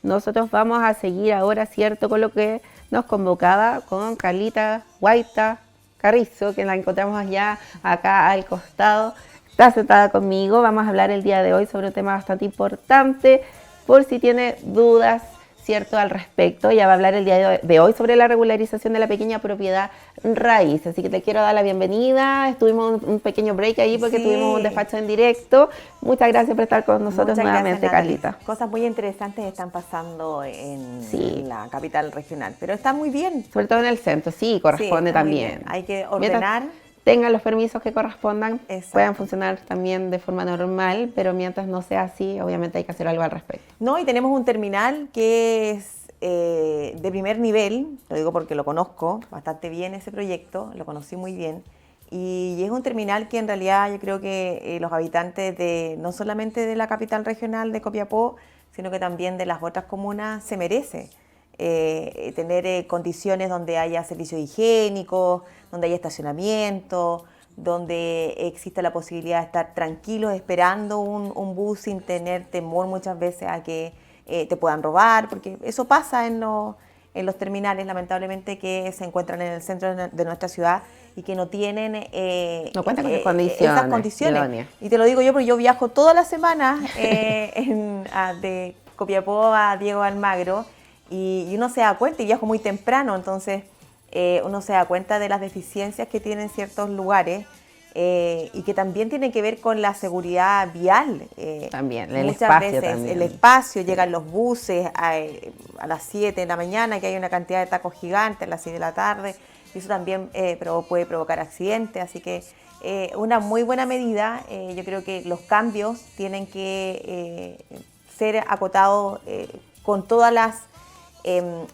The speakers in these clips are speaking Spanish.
Nosotros vamos a seguir ahora, ¿cierto?, con lo que nos convocaba con Carlita Guaita Carrizo, que la encontramos allá acá al costado. Está sentada conmigo. Vamos a hablar el día de hoy sobre un tema bastante importante, por si tiene dudas, ¿cierto?, al respecto. Ella va a hablar el día de hoy sobre la regularización de la pequeña propiedad raíz. Así que te quiero dar la bienvenida. Estuvimos un pequeño break ahí porque tuvimos un despacho en directo. Muchas gracias por estar con nosotros nuevamente, Carlita. Cosas muy interesantes están pasando en la capital regional, pero está muy bien. Sobre todo en el centro, sí, corresponde también. Hay que ordenar. Tengan los permisos que correspondan, Exacto. Puedan funcionar también de forma normal, pero mientras no sea así, obviamente hay que hacer algo al respecto. No, y tenemos un terminal que es de primer nivel, lo digo porque lo conozco bastante bien ese proyecto, lo conocí muy bien, y es un terminal que en realidad yo creo que los habitantes de no solamente de la capital regional de Copiapó, sino que también de las otras comunas se merece. Tener condiciones donde haya servicios higiénicos, donde haya estacionamiento, donde exista la posibilidad de estar tranquilos esperando un bus sin tener temor muchas veces a que te puedan robar, porque eso pasa en los terminales, lamentablemente, que se encuentran en el centro de nuestra ciudad y que no tienen no cuentan con esas condiciones. Y te lo digo yo porque yo viajo todas las semanas de Copiapó a Diego Almagro, y uno se da cuenta, y viajo muy temprano, entonces uno se da cuenta de las deficiencias que tienen ciertos lugares y que también tienen que ver con la seguridad vial. También, el muchas espacio veces también. El espacio, llegan los buses a las 7 de la mañana, que hay una cantidad de tacos gigantes a las 6 de la tarde, y eso también puede provocar accidentes, así que una muy buena medida. Yo creo que los cambios tienen que ser acotados con todas las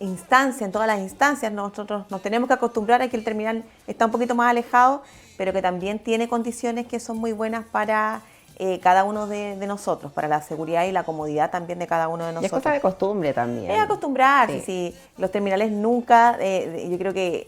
instancias, en todas las instancias. Nosotros nos tenemos que acostumbrar a que el terminal está un poquito más alejado, pero que también tiene condiciones que son muy buenas para cada uno de nosotros, para la seguridad y la comodidad también de cada uno de nosotros. Y es cosa de costumbre también. Es acostumbrarse, sí. Los terminales nunca, yo creo que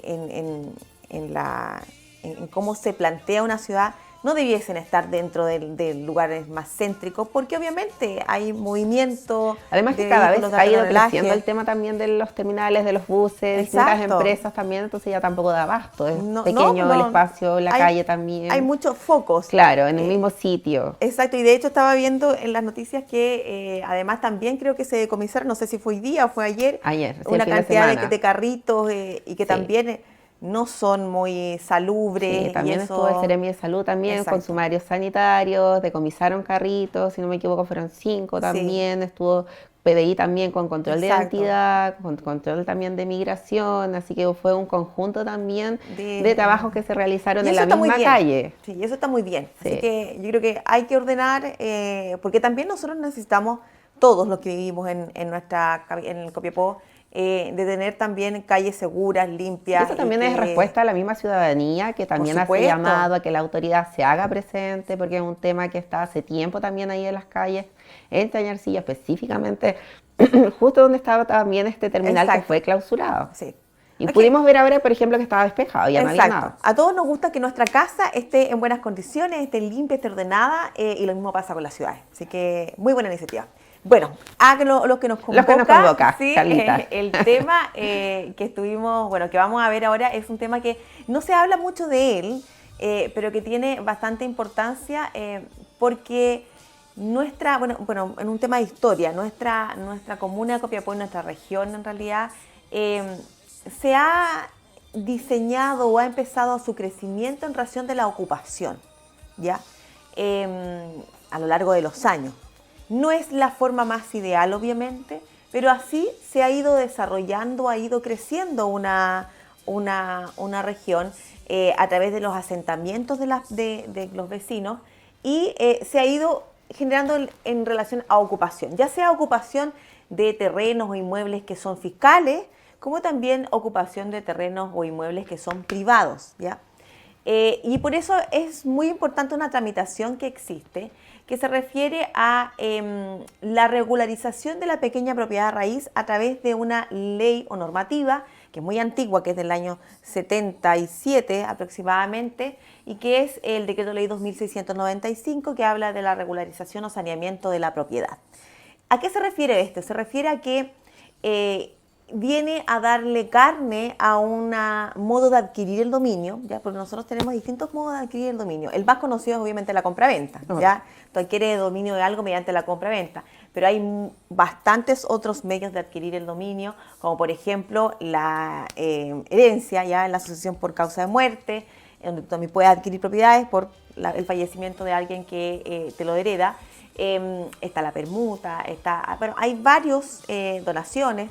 en cómo se plantea una ciudad, no debiesen estar dentro de lugares más céntricos, porque obviamente hay movimiento. Además que cada vez ha ido creciendo el tema también de los terminales, de los buses, distintas empresas también, entonces ya tampoco da abasto, es pequeño el espacio, la calle también. Hay muchos focos. Claro, en el mismo sitio. Exacto, y de hecho estaba viendo en las noticias que además también creo que se decomisaron, no sé si fue hoy día o fue ayer, una cantidad de carritos y que también no son muy salubres. Sí, también estuvo el Seremi de Salud también. Exacto. Con sumarios sanitarios, decomisaron carritos, si no me equivoco fueron 5 también, estuvo PDI también con control de identidad, con control también de migración, así que fue un conjunto también de trabajos que se realizaron en la misma calle. Sí, y eso está muy bien, así que yo creo que hay que ordenar, porque también nosotros necesitamos, todos los que vivimos en el Copiapó, de tener también calles seguras, limpias. Y eso también es respuesta a la misma ciudadanía, que también hace llamado a que la autoridad se haga presente, porque es un tema que está hace tiempo también ahí en las calles, en Chañarcilla específicamente, justo donde estaba también este terminal que fue clausurado. Sí. Y pudimos ver ahora, por ejemplo, que estaba despejado, ya no había nada. A todos nos gusta que nuestra casa esté en buenas condiciones, esté limpia, esté ordenada, y lo mismo pasa con las ciudades. Así que muy buena iniciativa. Bueno, los que nos convoca, sí, el tema que estuvimos, bueno, que vamos a ver ahora es un tema que no se habla mucho de él, pero que tiene bastante importancia porque en un tema de historia, nuestra comuna de Copiapó, nuestra región en realidad, se ha diseñado o ha empezado su crecimiento en razón de la ocupación, ¿ya? A lo largo de los años. No es la forma más ideal, obviamente, pero así se ha ido desarrollando, ha ido creciendo una región a través de los asentamientos de los vecinos y se ha ido generando en relación a ocupación, ya sea ocupación de terrenos o inmuebles que son fiscales, como también ocupación de terrenos o inmuebles que son privados, ¿ya? Y por eso es muy importante una tramitación que existe, que se refiere a la regularización de la pequeña propiedad raíz a través de una ley o normativa que es muy antigua, que es del año 77 aproximadamente, y que es el Decreto Ley 2695, que habla de la regularización o saneamiento de la propiedad. ¿A qué se refiere esto? Se refiere a que viene a darle carne a un modo de adquirir el dominio, ¿ya? Porque nosotros tenemos distintos modos de adquirir el dominio. El más conocido es obviamente la compraventa, ¿ya? Tú adquieres dominio de algo mediante la compraventa, pero hay bastantes otros medios de adquirir el dominio, como por ejemplo la herencia, ¿ya? En la sucesión por causa de muerte, en donde tú también puedes adquirir propiedades por el fallecimiento de alguien que te lo hereda. Está la permuta, bueno, hay varios donaciones,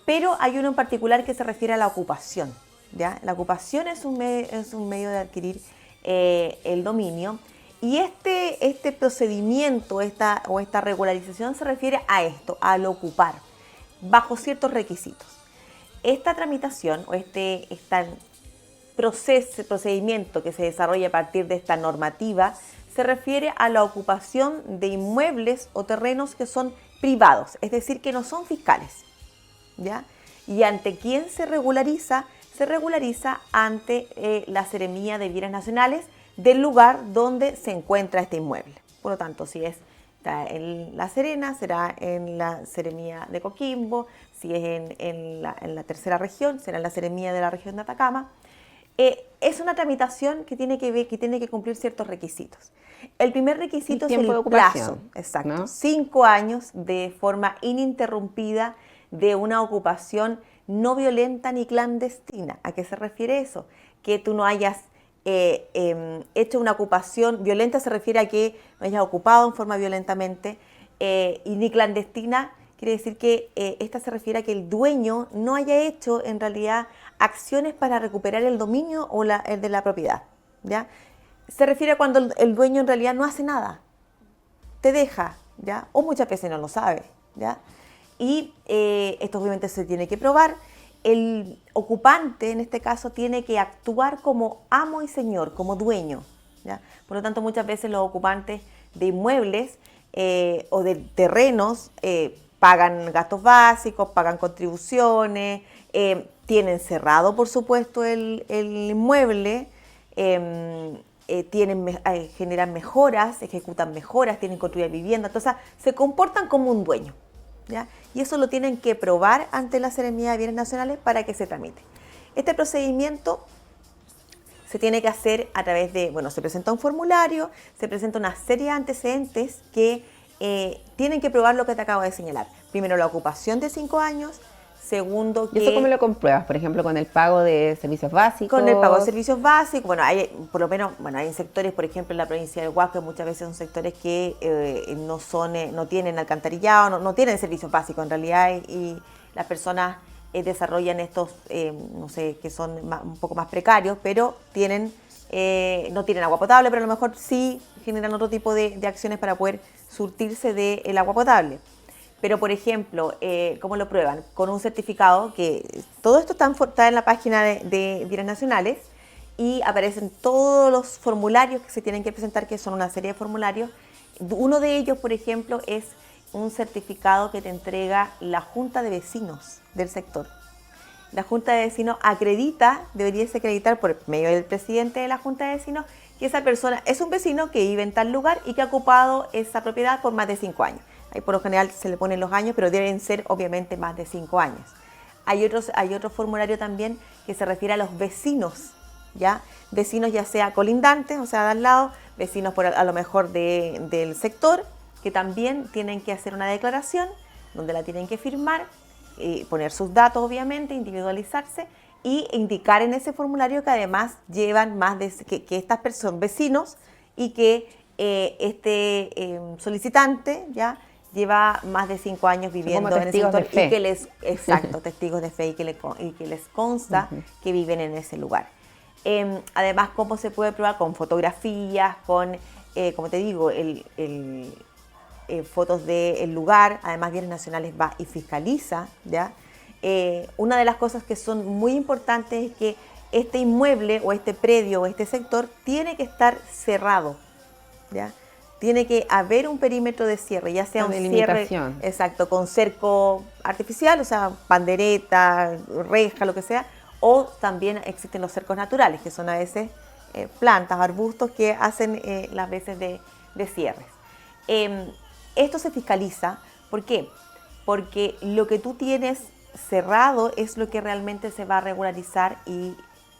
pero hay uno en particular que se refiere a la ocupación, ¿ya? La ocupación es un medio de adquirir el dominio, y este procedimiento o esta regularización se refiere a esto, al ocupar, bajo ciertos requisitos. Esta tramitación o este procedimiento que se desarrolla a partir de esta normativa se refiere a la ocupación de inmuebles o terrenos que son privados, es decir, que no son fiscales, ¿ya? ¿Y ante quién se regulariza? Se regulariza ante la Seremía de Bienes Nacionales del lugar donde se encuentra este inmueble. Por lo tanto, si está en La Serena, será en la Seremía de Coquimbo; si es en la tercera región, será en la Seremía de la región de Atacama. Es una tramitación que tiene que cumplir ciertos requisitos. El primer requisito es el plazo, exacto, ¿no? 5 años de forma ininterrumpida de una ocupación no violenta ni clandestina. ¿A qué se refiere eso? Que tú no hayas hecho una ocupación violenta, se refiere a que no hayas ocupado en forma violentamente, y ni clandestina quiere decir que esta se refiere a que el dueño no haya hecho en realidad acciones para recuperar el dominio o el de la propiedad, ¿ya? Se refiere a cuando el dueño en realidad no hace nada, te deja, ¿ya? O muchas veces no lo sabe, ¿ya? Y esto obviamente se tiene que probar. El ocupante en este caso tiene que actuar como amo y señor, como dueño, ¿ya? Por lo tanto, muchas veces los ocupantes de inmuebles o de terrenos pagan gastos básicos, pagan contribuciones, tienen cerrado, por supuesto, el inmueble, generan mejoras, ejecutan mejoras, tienen construida vivienda, entonces se comportan como un dueño, ¿ya? Y eso lo tienen que probar ante la Seremía de Bienes Nacionales para que se tramite. Este procedimiento se tiene que hacer a través de, bueno, se presenta un formulario, se presenta una serie de antecedentes que tienen que probar lo que te acabo de señalar. Primero, la ocupación de 5 años. Segundo, ¿y eso cómo lo compruebas? Por ejemplo, con el pago de servicios básicos. Con el pago de servicios básicos. Bueno, hay, por lo menos, bueno, hay sectores, por ejemplo, en la provincia del Huasco, muchas veces son sectores que no tienen alcantarillado, no tienen servicios básicos en realidad, y las personas desarrollan estos, no sé, que son un poco más precarios, pero no tienen agua potable, pero a lo mejor sí generan otro tipo de acciones para poder surtirse del agua potable. Pero, por ejemplo, ¿cómo lo prueban? Con un certificado, que todo esto está en la página de Bienes Nacionales, y aparecen todos los formularios que se tienen que presentar, que son una serie de formularios. Uno de ellos, por ejemplo, es un certificado que te entrega la Junta de Vecinos del sector. La Junta de Vecinos debería acreditar por medio del presidente de la Junta de Vecinos que esa persona es un vecino que vive en tal lugar y que ha ocupado esa propiedad por más de 5 años. Ahí por lo general se le ponen los años, pero deben ser obviamente más de 5 años. Hay otro formulario también que se refiere a los vecinos, ¿ya? Vecinos ya sea colindantes, o sea, de al lado, vecinos a lo mejor del sector, que también tienen que hacer una declaración donde la tienen que firmar, poner sus datos obviamente, individualizarse y indicar en ese formulario que además llevan que estas personas son vecinos y que este solicitante ya lleva más de 5 años viviendo en ese sector, y que testigos de fe, y que les consta que viven en ese lugar. Además, ¿cómo se puede probar? Con fotografías, con, como te digo, fotos del lugar. Además, Bienes Nacionales va y fiscaliza, ¿ya? Una de las cosas que son muy importantes es que este inmueble o este predio o este sector tiene que estar cerrado, ¿ya? Tiene que haber un perímetro de cierre, ya sea un cierre, exacto, con cerco artificial, o sea, pandereta, reja, lo que sea, o también existen los cercos naturales, que son a veces plantas, arbustos que hacen las veces de cierres. Esto se fiscaliza ¿Por qué? Porque lo que tú tienes cerrado es lo que realmente se va a regularizar y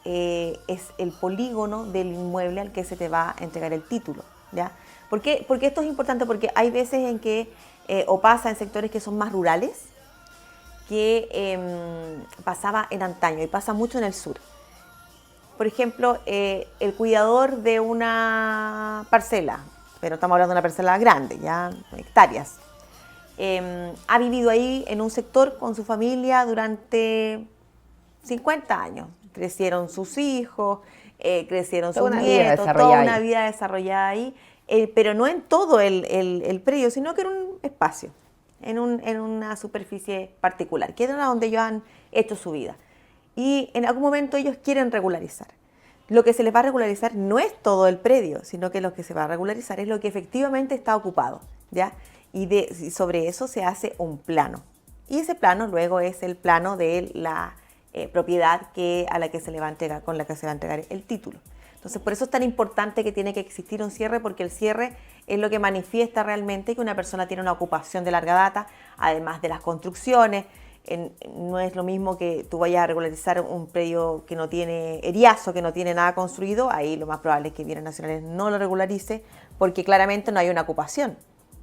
es el polígono del inmueble al que se te va a entregar el título, ¿ya? ¿Por qué? Porque esto es importante, porque hay veces en que, o pasa en sectores que son más rurales, que pasaba en antaño y pasa mucho en el sur. Por ejemplo, el cuidador de una parcela, pero estamos hablando de una parcela grande, ya hectáreas, ha vivido ahí en un sector con su familia durante 50 años. Crecieron sus hijos, crecieron sus nietos, toda una vida desarrollada ahí, pero no en todo el predio, sino que en un espacio, en una superficie particular, que era donde ellos han hecho su vida. Y en algún momento ellos quieren regularizar. Lo que se les va a regularizar no es todo el predio, sino que lo que se va a regularizar es lo que efectivamente está ocupado, ¿ya? Y sobre eso se hace un plano. Y ese plano luego es el plano de la propiedad a la que se le va a entregar, con la que se va a entregar el título. Entonces, por eso es tan importante que tiene que existir un cierre, porque el cierre es lo que manifiesta realmente que una persona tiene una ocupación de larga data, además de las construcciones. No es lo mismo que tú vayas a regularizar un predio que no tiene eriazo, que no tiene nada construido. Ahí lo más probable es que Bienes Nacionales no lo regularice, porque claramente no hay una ocupación,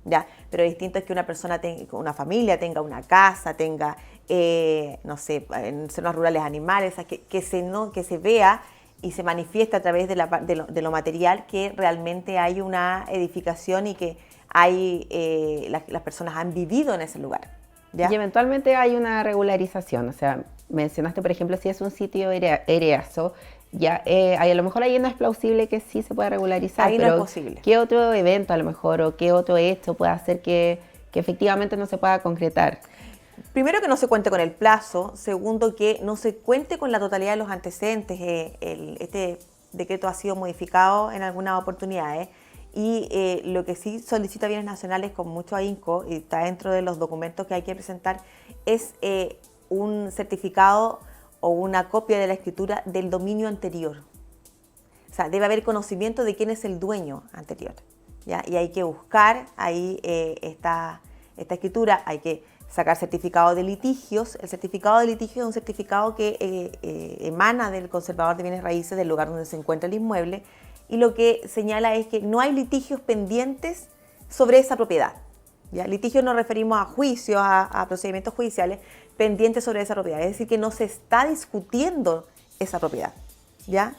¿ya? Pero distinto es que una persona, una familia tenga una casa, tenga, no sé, en zonas rurales animales, que se vea y se manifiesta a través de lo material que realmente hay una edificación y que las personas han vivido en ese lugar, ¿ya? Y eventualmente hay una regularización, o sea, mencionaste, por ejemplo, si es un sitio ereazo, ya a lo mejor ahí no es plausible que sí se pueda regularizar, ahí pero no es posible. ¿qué otro evento a lo mejor o qué otro hecho puede hacer que efectivamente no se pueda concretar? Primero, que no se cuente con el plazo. Segundo, que no se cuente con la totalidad de los antecedentes. Este decreto ha sido modificado en algunas oportunidades y lo que sí solicita Bienes Nacionales con mucho ahínco, y está dentro de los documentos que hay que presentar, es un certificado o una copia de la escritura del dominio anterior. O sea, debe haber conocimiento de quién es el dueño anterior, ¿ya? Y hay que buscar ahí esta escritura, hay que sacar certificado de litigios. El certificado de litigio es un certificado que emana del conservador de bienes raíces del lugar donde se encuentra el inmueble, y lo que señala es que no hay litigios pendientes sobre esa propiedad, ¿ya? Litigios nos referimos a juicios, a procedimientos judiciales pendientes sobre esa propiedad, es decir, que no se está discutiendo esa propiedad, ¿ya?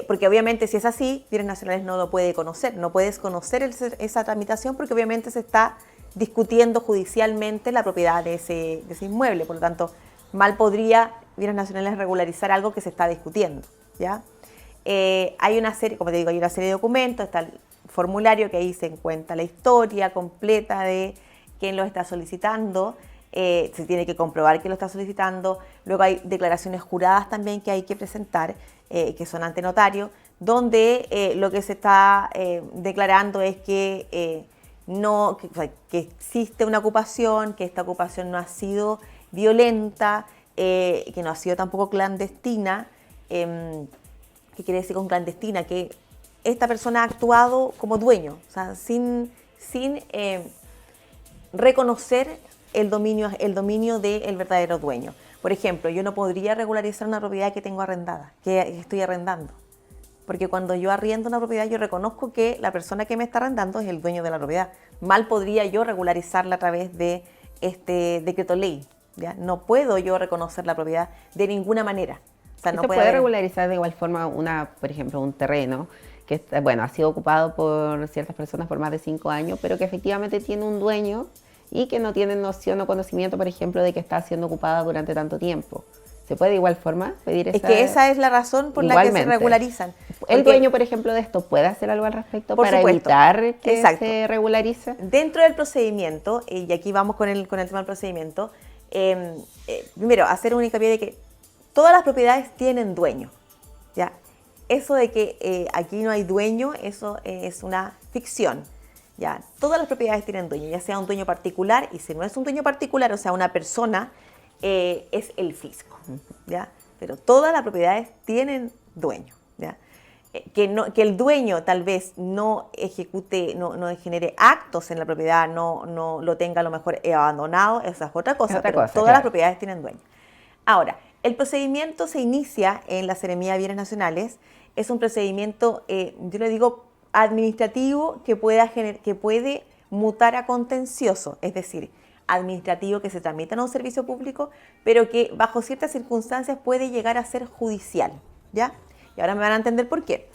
Porque obviamente si es así, Bienes Nacionales no lo puede conocer, no puedes conocer esa tramitación, porque obviamente se está discutiendo judicialmente la propiedad de ese inmueble. Por lo tanto, mal podría Bienes Nacionales regularizar algo que se está discutiendo, ¿ya? Hay una serie, como te digo, hay una serie de documentos, está el formulario que ahí se encuentra la historia completa de quién lo está solicitando, se tiene que comprobar quién lo está solicitando. Luego hay declaraciones juradas también que hay que presentar, que son ante notario, donde lo que se está declarando es que que existe una ocupación, que esta ocupación no ha sido violenta, que no ha sido tampoco clandestina. ¿Qué quiere decir con clandestina? Que esta persona ha actuado como dueño, o sea, sin reconocer el dominio del verdadero dueño. Por ejemplo, yo no podría regularizar una propiedad que tengo arrendada, que estoy arrendando. Porque cuando yo arriendo una propiedad, yo reconozco que la persona que me está arrendando es el dueño de la propiedad. Mal podría yo regularizarla a través de este decreto ley, ¿ya? No puedo yo reconocer la propiedad de ninguna manera. O sea, no se puede regularizar de igual forma por ejemplo, un terreno que ha sido ocupado por ciertas personas por más de 5 años, pero que efectivamente tiene un dueño y que no tiene noción o conocimiento, por ejemplo, de que está siendo ocupada durante tanto tiempo. ¿Se puede de igual forma pedir esa? Es que esa es la razón por la que se regularizan. ¿El dueño, por ejemplo, de esto puede hacer algo al respecto para evitar que se regularice? Dentro del procedimiento, y aquí vamos con el tema del procedimiento, primero, hacer un hincapié de que todas las propiedades tienen dueño, ¿ya? Eso de que aquí no hay dueño, eso es una ficción, ¿ya? Todas las propiedades tienen dueño, ya sea un dueño particular, y si no es un dueño particular, o sea, una persona, es el fisco, ¿ya? Pero todas las propiedades tienen dueño, ¿ya? que el dueño tal vez no ejecute, no genere actos en la propiedad, no lo tenga a lo mejor abandonado, esa es otra cosa, pero todas claro. las propiedades tienen dueño. Ahora, el procedimiento se inicia en la Seremía de Bienes Nacionales, es un procedimiento, yo le digo, administrativo que puede mutar a contencioso, es decir, administrativo que se tramita en un servicio público, pero que bajo ciertas circunstancias puede llegar a ser judicial, ¿ya? Y ahora me van a entender por qué.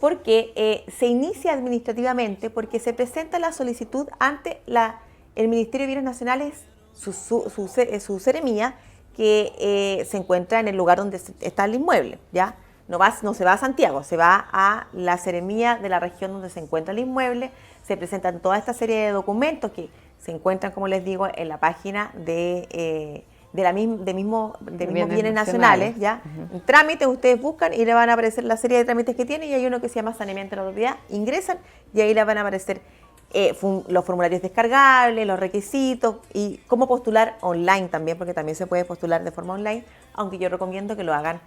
Porque se inicia administrativamente porque se presenta la solicitud ante el Ministerio de Bienes Nacionales, su seremía, que se encuentra en el lugar donde está el inmueble, ¿ya? No se va a Santiago, se va a la seremía de la región donde se encuentra el inmueble, se presentan toda esta serie de documentos que se encuentran, como les digo, en la página de mismos bienes nacionales, ¿ya? En trámites ustedes buscan y le van a aparecer la serie de trámites que tienen y hay uno que se llama saneamiento de la propiedad, ingresan y ahí les van a aparecer los formularios descargables, los requisitos y cómo postular online también, porque también se puede postular de forma online, aunque yo recomiendo que lo hagan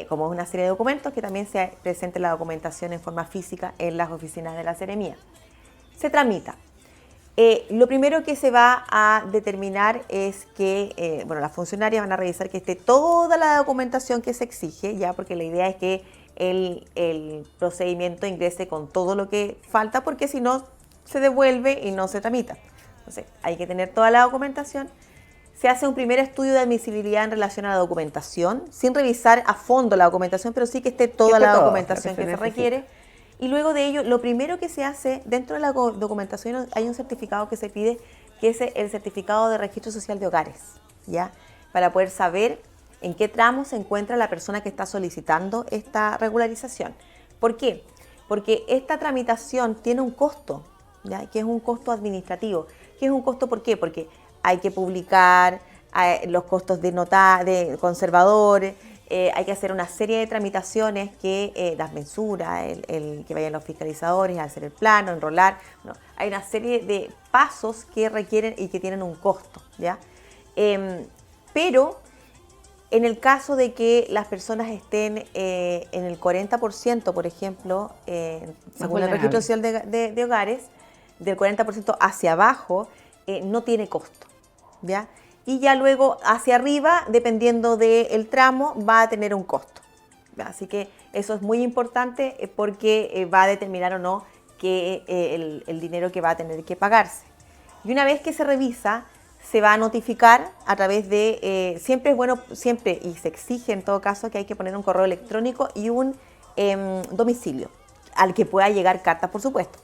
como es una serie de documentos, que también se presente la documentación en forma física en las oficinas de la seremía. Se tramita. Lo primero que se va a determinar es que, las funcionarias van a revisar que esté toda la documentación que se exige, ya, porque la idea es que el procedimiento ingrese con todo lo que falta, porque si no, se devuelve y no se tramita. Entonces, hay que tener toda la documentación. Se hace un primer estudio de admisibilidad en relación a la documentación, sin revisar a fondo la documentación, pero sí que esté toda la documentación que se requiere. Y luego de ello, lo primero que se hace, dentro de la documentación hay un certificado que se pide, que es el certificado de registro social de hogares, ¿ya? Para poder saber en qué tramo se encuentra la persona que está solicitando esta regularización. ¿Por qué? Porque esta tramitación tiene un costo, ¿ya? Que es un costo administrativo. ¿Qué es un costo? ¿Por qué? Porque hay que publicar, los costos de conservadores, hay que hacer una serie de tramitaciones que las mensuras, que vayan los fiscalizadores a hacer el plano, enrolar. Bueno, hay una serie de pasos que requieren y que tienen un costo, ¿ya? Pero en el caso de que las personas estén en el 40%, por ejemplo, según el registro social de hogares, del 40% hacia abajo, no tiene costo, ¿ya? Y ya luego hacia arriba, dependiendo del tramo, va a tener un costo. Así que eso es muy importante porque va a determinar o no que, el dinero que va a tener que pagarse. Y una vez que se revisa, se va a notificar a través de, siempre es bueno, siempre, y se exige en todo caso, que hay que poner un correo electrónico y un domicilio, al que pueda llegar cartas, por supuesto.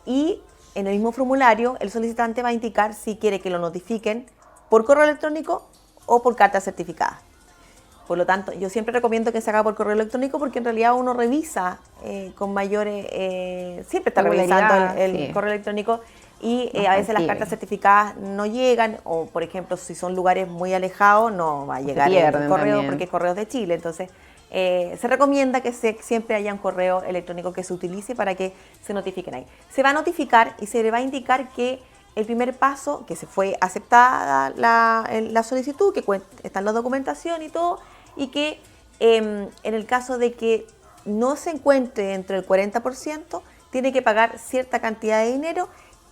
Y en el mismo formulario, el solicitante va a indicar si quiere que lo notifiquen por correo electrónico o por carta certificada. Por lo tanto, yo siempre recomiendo que se haga por correo electrónico porque en realidad uno revisa con mayores, siempre está revisando el correo electrónico y a veces las cartas certificadas no llegan o, por ejemplo, si son lugares muy alejados, no va a llegar el correo también, porque es Correos de Chile. Entonces, se recomienda que siempre haya un correo electrónico que se utilice para que se notifiquen ahí. Se va a notificar y se le va a indicar que el primer paso, que se fue aceptada la solicitud, que está en la documentación y todo, y que en el caso de que no se encuentre entre el 40%, tiene que pagar cierta cantidad de dinero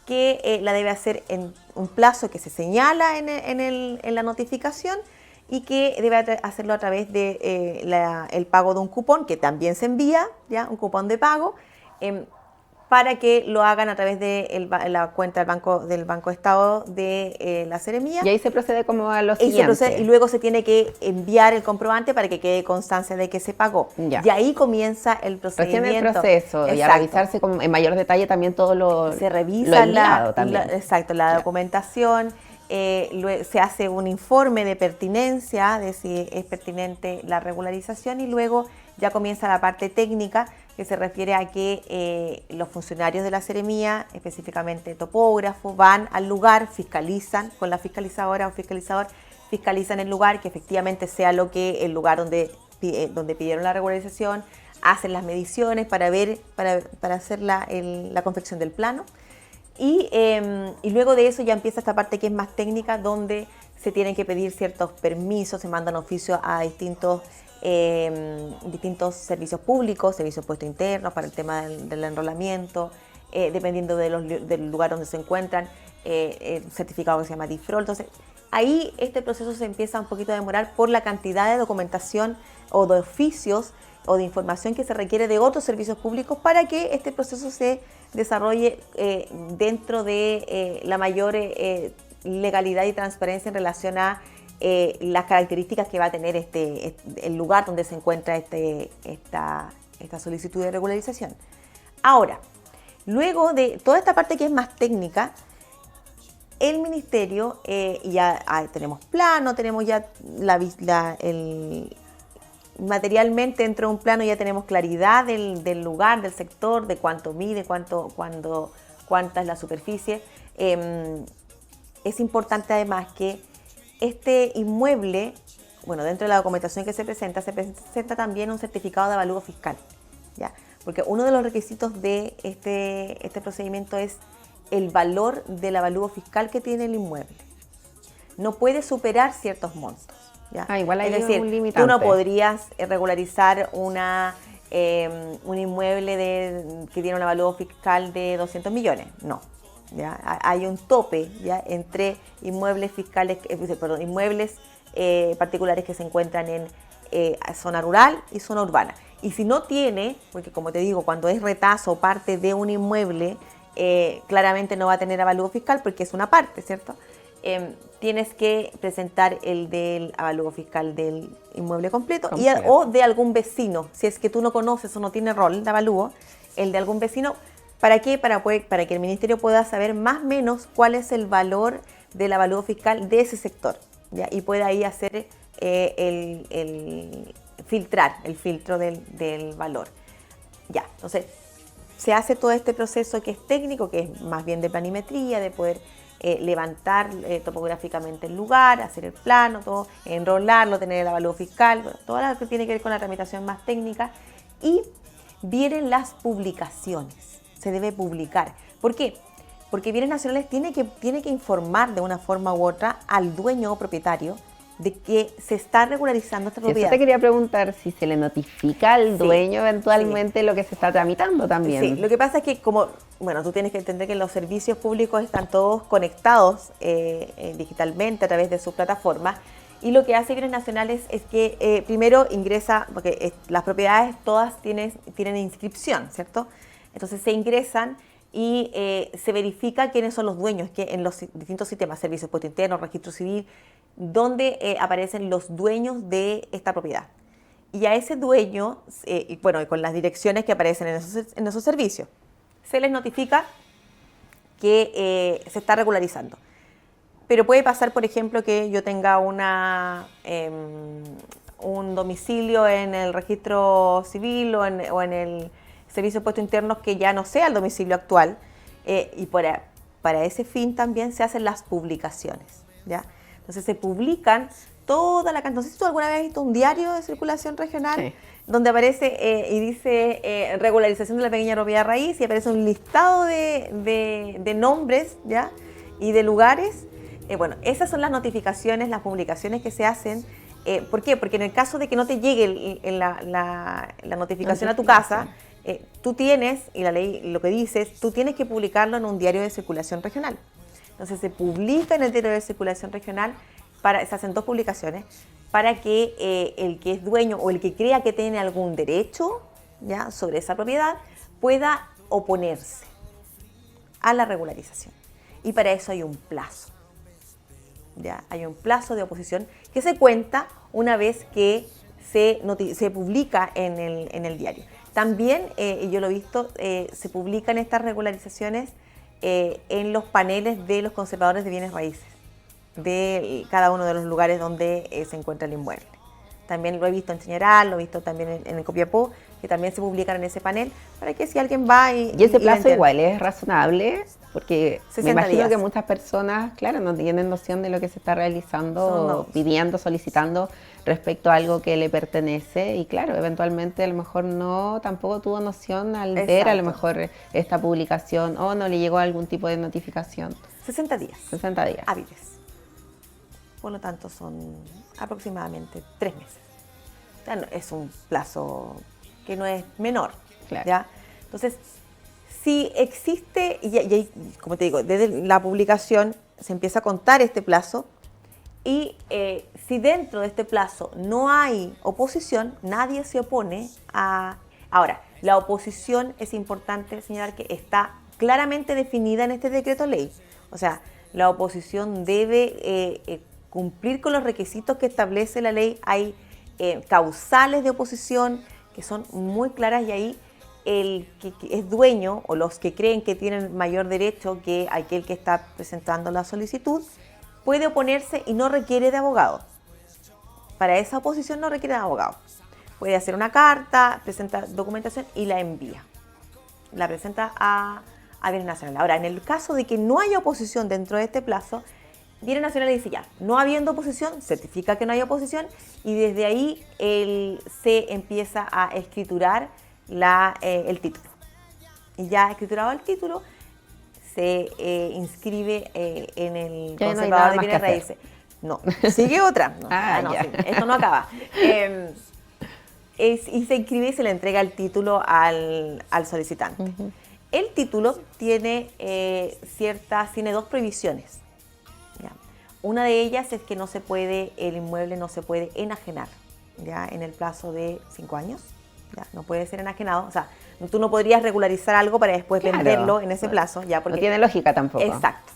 que la debe hacer en un plazo que se señala en la notificación, y que debe hacerlo a través de el pago de un cupón que también se envía, ¿ya? Un cupón de pago, para que lo hagan a través de la cuenta del Banco Estado de la Seremía. Y ahí se procede como a lo siguiente. Y luego se tiene que enviar el comprobante para que quede constancia de que se pagó. Ya. Y ahí comienza el procedimiento. Recién el proceso. Exacto. Y a revisarse en mayor detalle también todo lo se revisa la documentación. Se hace un informe de pertinencia, de si es pertinente la regularización, y luego ya comienza la parte técnica, que se refiere a que los funcionarios de la Seremía, específicamente topógrafos, van al lugar, fiscalizan con la fiscalizadora o fiscalizador, fiscalizan el lugar, que efectivamente sea el lugar donde pidieron la regularización, hacen las mediciones para hacer la confección del plano. Y luego de eso ya empieza esta parte que es más técnica, donde se tienen que pedir ciertos permisos, se mandan oficios a distintos distintos servicios públicos, servicios puestos internos para el tema del enrolamiento, dependiendo del lugar donde se encuentran, un certificado que se llama DIFROL. Entonces, ahí este proceso se empieza un poquito a demorar por la cantidad de documentación o de oficios o de información que se requiere de otros servicios públicos para que este proceso se desarrolle dentro de la mayor legalidad y transparencia en relación a las características que va a tener el lugar donde se encuentra esta solicitud de regularización. Ahora, luego de toda esta parte que es más técnica, el ministerio ya tenemos plano, tenemos ya materialmente dentro de un plano ya tenemos claridad del lugar, del sector, de cuánto mide, cuánta es la superficie. Es importante además que este inmueble, bueno, dentro de la documentación que se presenta también un certificado de avalúo fiscal, ¿ya? Porque uno de los requisitos de este procedimiento es el valor del avalúo fiscal que tiene el inmueble. No puede superar ciertos montos, ¿ya? Igual hay es decir, un limitante. Tú no podrías regularizar un inmueble que tiene un avalúo fiscal de 200 millones, no. ¿Ya? Hay un tope, ¿ya?, entre inmuebles particulares que se encuentran en zona rural y zona urbana. Y si no tiene, porque como te digo, cuando es retazo o parte de un inmueble, claramente no va a tener avalúo fiscal porque es una parte, ¿cierto? Tienes que presentar el del avalúo fiscal del inmueble completo. O de algún vecino, si es que tú no conoces o no tiene rol de avalúo, el de algún vecino. ¿Para qué? Para que el ministerio pueda saber más o menos cuál es el valor del avalúo fiscal de ese sector, ¿ya? Y pueda ahí hacer el filtro del valor. Ya, entonces se hace todo este proceso que es técnico, que es más bien de planimetría, de poder levantar topográficamente el lugar, hacer el plano, todo, enrolarlo, tener el avalúo fiscal, bueno, todo lo que tiene que ver con la tramitación más técnica. Y vienen las publicaciones. Se debe publicar. ¿Por qué? Porque Bienes Nacionales tiene que informar de una forma u otra al dueño o propietario de que se está regularizando esta propiedad. Eso te quería preguntar, si se le notifica al dueño eventualmente lo que se está tramitando también. Sí, lo que pasa es que tú tienes que entender que los servicios públicos están todos conectados digitalmente a través de sus plataformas, y lo que hace Bienes Nacionales es que primero ingresa, porque las propiedades todas tienen inscripción, ¿cierto? Entonces se ingresan y se verifica quiénes son los dueños, que en los distintos sistemas, servicios puesto interno, registro civil, donde aparecen los dueños de esta propiedad. Y a ese dueño, con las direcciones que aparecen en esos servicios, se les notifica que se está regularizando. Pero puede pasar, por ejemplo, que yo tenga un domicilio en el registro civil o en el servicio de puestos internos que ya no sea el domicilio actual, y para ese fin también se hacen las publicaciones, ¿ya? Entonces se publican toda la cantidad. No sé si tú alguna vez has visto un diario de circulación regional, sí, donde aparece y dice regularización de la pequeña propiedad raíz, y aparece un listado de nombres, ¿ya?, y de lugares. Esas son las notificaciones, las publicaciones que se hacen. ¿Por qué? Porque en el caso de que no te llegue la notificación a tu casa, tú tienes, y la ley lo que dice es, tú tienes que publicarlo en un diario de circulación regional. Entonces se publica en el diario de circulación regional, se hacen 2 publicaciones, para que el que es dueño o el que crea que tiene algún derecho, ¿ya?, sobre esa propiedad, pueda oponerse a la regularización. Y para eso hay un plazo. ¿Ya? Hay un plazo de oposición que se cuenta una vez que se publica en el diario. También, y yo lo he visto, se publican estas regularizaciones en los paneles de los conservadores de bienes raíces, de cada uno de los lugares donde se encuentra el inmueble. También lo he visto en Chañaral, lo he visto también en Copiapó, que también se publican en ese panel, para que si alguien va y ese plazo igual es razonable, porque me imagino días. Que muchas personas, claro, no tienen noción de lo que se está realizando, pidiendo, solicitando respecto a algo que le pertenece, y claro, eventualmente a lo mejor tampoco tuvo noción al ver a lo mejor esta publicación, o no le llegó algún tipo de notificación. 60 días. 60 días. Hábiles. Por lo tanto, son aproximadamente 3 meses. O sea, es un plazo que no es menor. Claro. ¿Ya? Entonces, si existe, y como te digo, desde la publicación se empieza a contar este plazo, y si dentro de este plazo no hay oposición, nadie se opone a... Ahora, la oposición es importante señalar que está claramente definida en este decreto ley. O sea, la oposición debe cumplir con los requisitos que establece la ley. Hay causales de oposición que son muy claras, y ahí el que es dueño o los que creen que tienen mayor derecho que aquel que está presentando la solicitud puede oponerse y no requiere de abogado. Para esa oposición no requiere de abogado. Puede hacer una carta, presenta documentación y la envía. La presenta a Bienes Nacionales. Ahora, en el caso de que no haya oposición dentro de este plazo, Bienes Nacionales dice ya, no habiendo oposición, certifica que no hay oposición, y desde ahí se empieza a escriturar el título. Y ya escriturado el título, se inscribe en el Ya no hay conservador nada de más bienes que hacer. raíces. No, sigue otra. No, Ya. sí, esto no acaba. Y se inscribe y se le entrega el título al solicitante. Ujú. El título tiene tiene dos prohibiciones. ¿Ya? Una de ellas es que el inmueble no se puede enajenar, ¿ya? En el plazo de 5 años. ¿Ya? No puede ser enajenado. O sea, tú no podrías regularizar algo para después Claro. venderlo en ese plazo. ¿Ya? Porque, No tiene lógica tampoco. exacto.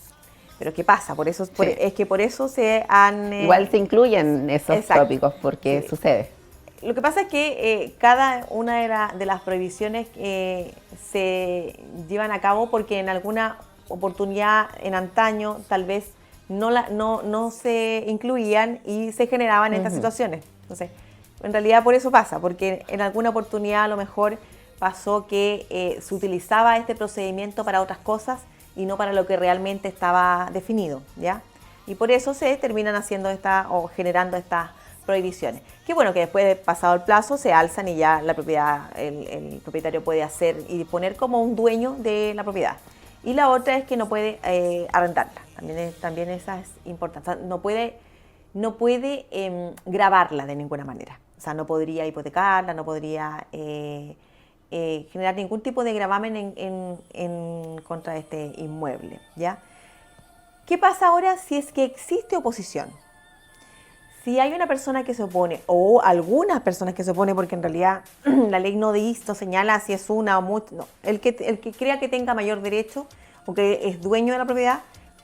Pero ¿qué pasa? Por eso, Sí. es que por eso se han... Igual se incluyen esos exacto. tópicos porque Sí. sucede. Lo que pasa es que cada una de las prohibiciones se llevan a cabo porque en alguna oportunidad en antaño tal vez no se incluían y se generaban estas situaciones. Entonces, en realidad por eso pasa, porque en alguna oportunidad a lo mejor pasó que se utilizaba este procedimiento para otras cosas y no para lo que realmente estaba definido, ¿ya? Y por eso se terminan haciendo o generando estas prohibiciones. Qué bueno que después de pasado el plazo se alzan y ya la propiedad, el propietario puede hacer y disponer como un dueño de la propiedad. Y la otra es que no puede arrendarla. También esa es importante. O sea, no puede gravarla de ninguna manera. O sea, no podría hipotecarla, no podría generar ningún tipo de gravamen en contra de este inmueble, ¿ya? ¿Qué pasa ahora si es que existe oposición? Si hay una persona que se opone, o algunas personas que se oponen, porque en realidad la ley no señala si es una o muchas, no. El que crea que tenga mayor derecho o que es dueño de la propiedad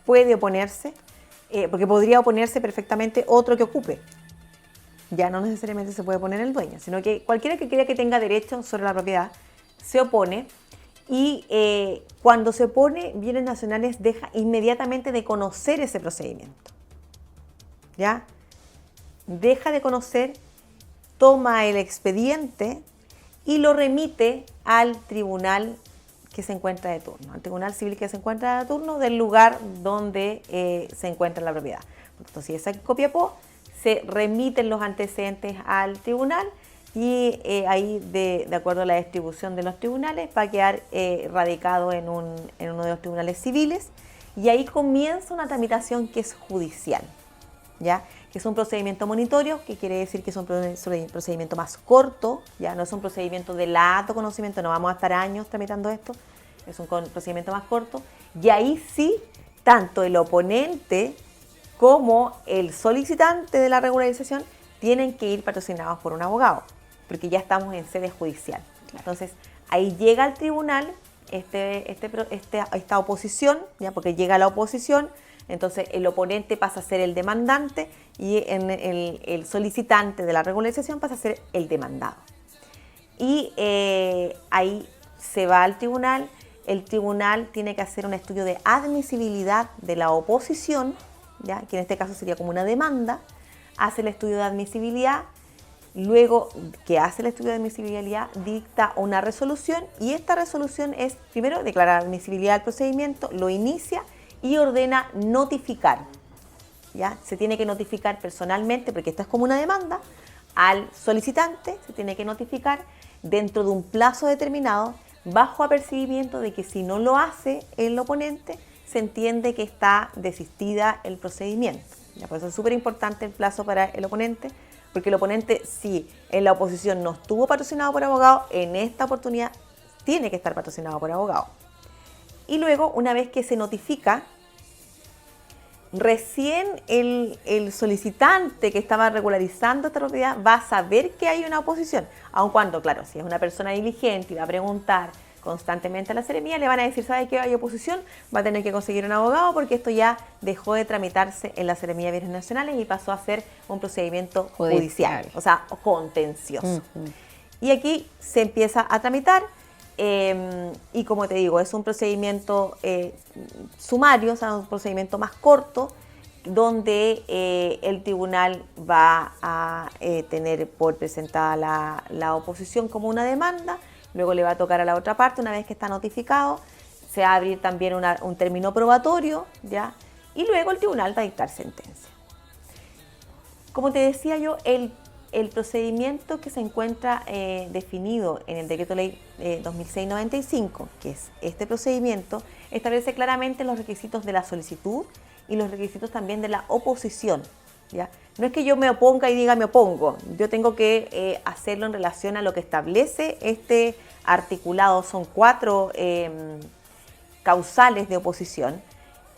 puede oponerse, porque podría oponerse perfectamente otro que ocupe. Ya no necesariamente se puede oponer el dueño, sino que cualquiera que crea que tenga derecho sobre la propiedad se opone, y cuando se opone, Bienes Nacionales deja inmediatamente de conocer ese procedimiento. ¿Ya? Deja de conocer, toma el expediente y lo remite al tribunal que se encuentra de turno, al tribunal civil que se encuentra de turno del lugar donde se encuentra la propiedad. Entonces, si es aquí Copiapó, se remiten los antecedentes al tribunal y ahí, de acuerdo a la distribución de los tribunales, va a quedar radicado en uno de los tribunales civiles, y ahí comienza una tramitación que es judicial, ¿ya? Que es un procedimiento monitorio, que quiere decir que es un procedimiento más corto, ya no es un procedimiento de lato conocimiento, no vamos a estar años tramitando esto, es un procedimiento más corto, y ahí sí, tanto el oponente como el solicitante de la regularización tienen que ir patrocinados por un abogado, porque ya estamos en sede judicial. Claro. Entonces, ahí llega al tribunal esta oposición, ya, porque llega la oposición. Entonces el oponente pasa a ser el demandante y el solicitante de la regularización pasa a ser el demandado. Y ahí se va al tribunal, el tribunal tiene que hacer un estudio de admisibilidad de la oposición, ¿ya? Que en este caso sería como una demanda, hace el estudio de admisibilidad, luego que hace el estudio de admisibilidad dicta una resolución, y esta resolución es, primero, declarar admisibilidad del procedimiento, lo inicia y ordena notificar, ¿ya? Se tiene que notificar personalmente, porque esto es como una demanda, al solicitante se tiene que notificar dentro de un plazo determinado, bajo apercibimiento de que si no lo hace el oponente, se entiende que está desistida el procedimiento. ¿Ya? Por eso es súper importante el plazo para el oponente, porque el oponente, si en la oposición no estuvo patrocinado por abogado, en esta oportunidad tiene que estar patrocinado por abogado. Y luego, una vez que se notifica, recién el solicitante que estaba regularizando esta propiedad va a saber que hay una oposición, aun cuando, claro, si es una persona diligente y va a preguntar constantemente a la seremía, le van a decir, ¿sabe que hay oposición? Va a tener que conseguir un abogado porque esto ya dejó de tramitarse en la Seremía de Bienes Nacionales y pasó a ser un procedimiento judicial, o sea, contencioso. Y aquí se empieza a tramitar y como te digo, es un procedimiento sumario, o sea, un procedimiento más corto, donde el tribunal va a tener por presentada la oposición como una demanda. Luego le va a tocar a la otra parte, una vez que está notificado, se va a abrir también un término probatorio, ¿ya? Y luego el tribunal va a dictar sentencia. Como te decía yo, el procedimiento que se encuentra definido en el Decreto Ley 2006-95, que es este procedimiento, establece claramente los requisitos de la solicitud y los requisitos también de la oposición, ¿ya? No es que yo me oponga y diga me opongo, yo tengo que hacerlo en relación a lo que establece este articulado. Son 4 causales de oposición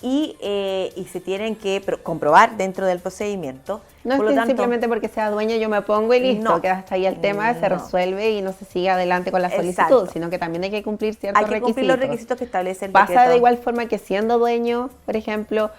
y se tienen que comprobar dentro del procedimiento. No es que simplemente porque sea dueño yo me opongo y listo, no, que hasta ahí el tema se resuelve y no se sigue adelante con la solicitud. Exacto. Sino que también hay que cumplir ciertos requisitos. Hay que cumplir los requisitos que establece el decreto. Pasa de igual forma que siendo dueño, por ejemplo,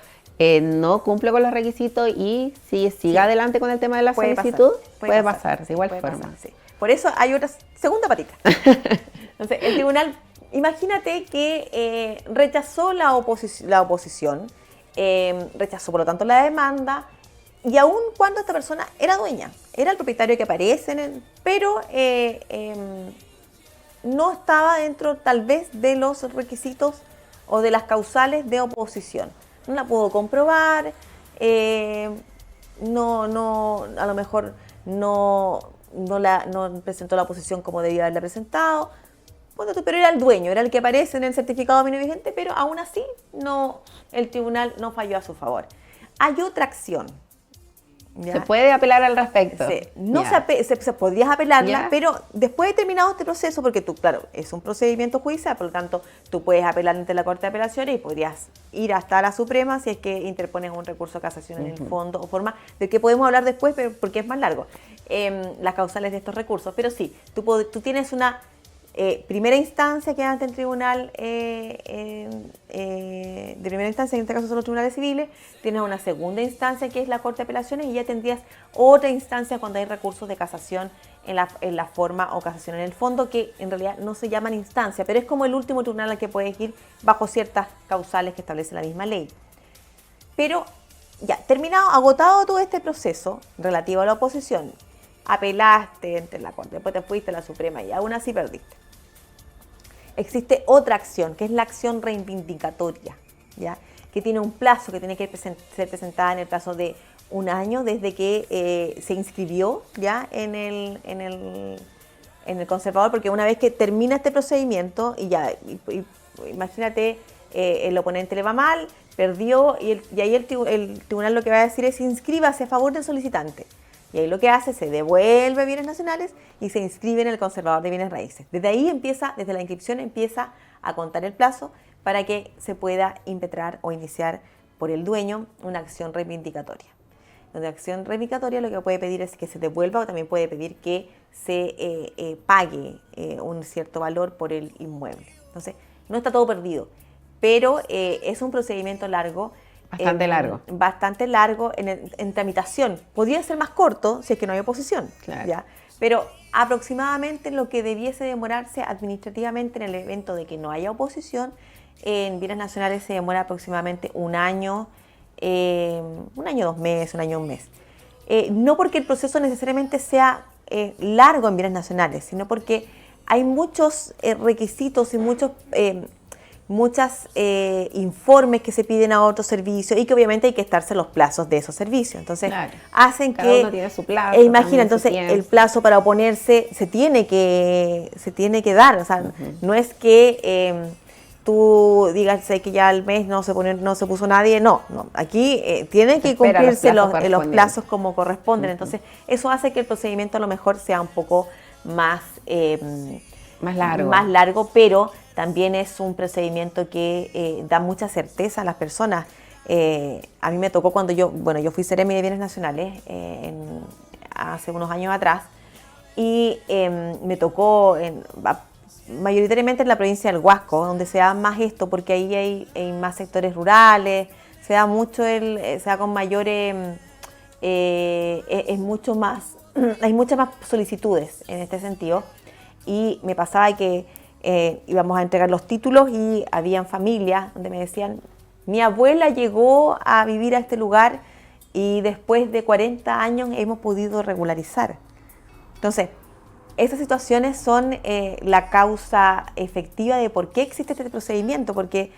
no cumple con los requisitos y si sigue adelante con el tema de la solicitud, puede pasar de igual forma. Sí. Por eso hay otra segunda patita. Entonces, el tribunal, imagínate que rechazó la oposición, rechazó por lo tanto la demanda, y aun cuando esta persona era dueña, era el propietario que aparece, pero no estaba dentro tal vez de los requisitos o de las causales de oposición. No la pudo comprobar, a lo mejor no presentó la oposición como debía haberla presentado, pero era el dueño, era el que aparece en el certificado de dominio vigente, pero aún así el tribunal no falló a su favor. Hay otra acción. ¿Ya? Se puede apelar al respecto. Se podrías apelarla, pero después de terminado este proceso, porque tú, claro, es un procedimiento judicial, por lo tanto, tú puedes apelar ante la Corte de Apelaciones y podrías ir hasta la Suprema si es que interpones un recurso de casación en el fondo o forma, de que podemos hablar después, pero porque es más largo, las causales de estos recursos. Pero sí, tú tienes una primera instancia que ante el tribunal de primera instancia, en este caso son los tribunales civiles, tienes una segunda instancia que es la Corte de Apelaciones y ya tendrías otra instancia cuando hay recursos de casación en la forma o casación en el fondo, que en realidad no se llaman instancia, pero es como el último tribunal al que puedes ir bajo ciertas causales que establece la misma ley. Pero ya, agotado todo este proceso relativo a la oposición, apelaste ante la Corte, después te fuiste a la Suprema y aún así perdiste. Existe otra acción, que es la acción reivindicatoria, ¿ya? Que tiene un plazo, que tiene que ser presentada en el plazo de un año desde que se inscribió ya en el conservador, porque una vez que termina este procedimiento, imagínate, el oponente le va mal, perdió, y ahí el tribunal lo que va a decir es inscríbase a favor del solicitante. Y ahí lo que hace, se devuelve bienes nacionales y se inscribe en el conservador de bienes raíces. Desde ahí desde la inscripción empieza a contar el plazo para que se pueda impetrar o iniciar por el dueño una acción reivindicatoria. Donde acción reivindicatoria lo que puede pedir es que se devuelva o también puede pedir que se pague un cierto valor por el inmueble. Entonces, no está todo perdido, pero es un procedimiento largo. Bastante largo en tramitación. Podría ser más corto si es que no hay oposición, claro. ¿ya? Pero aproximadamente lo que debiese demorarse administrativamente en el evento de que no haya oposición, en bienes nacionales se demora aproximadamente un año, 2 meses, un año, un mes. No porque el proceso necesariamente sea largo en bienes nacionales, sino porque hay muchos requisitos y muchos informes que se piden a otros servicios y que obviamente hay que estarse los plazos de esos servicios. Entonces, claro, hacen cada que... uno tiene su plazo, imagina, entonces el plazo para oponerse se tiene que dar. O sea, no es que tú digas sé que ya al mes no se puso nadie, no, aquí tienen que cumplirse los plazos como corresponden. Entonces, eso hace que el procedimiento a lo mejor sea un poco más largo, pero también es un procedimiento que da mucha certeza a las personas. A mí me tocó cuando yo fui Seremi de Bienes Nacionales hace unos años atrás, y me tocó mayoritariamente en la provincia del Huasco, donde se da más esto, porque ahí hay más sectores rurales, se da mucho se da con mayores, es mucho más, hay muchas más solicitudes en este sentido, y me pasaba que íbamos a entregar los títulos y habían familias donde me decían, mi abuela llegó a vivir a este lugar y después de 40 años hemos podido regularizar. Entonces, estas situaciones son la causa efectiva de por qué existe este procedimiento, porque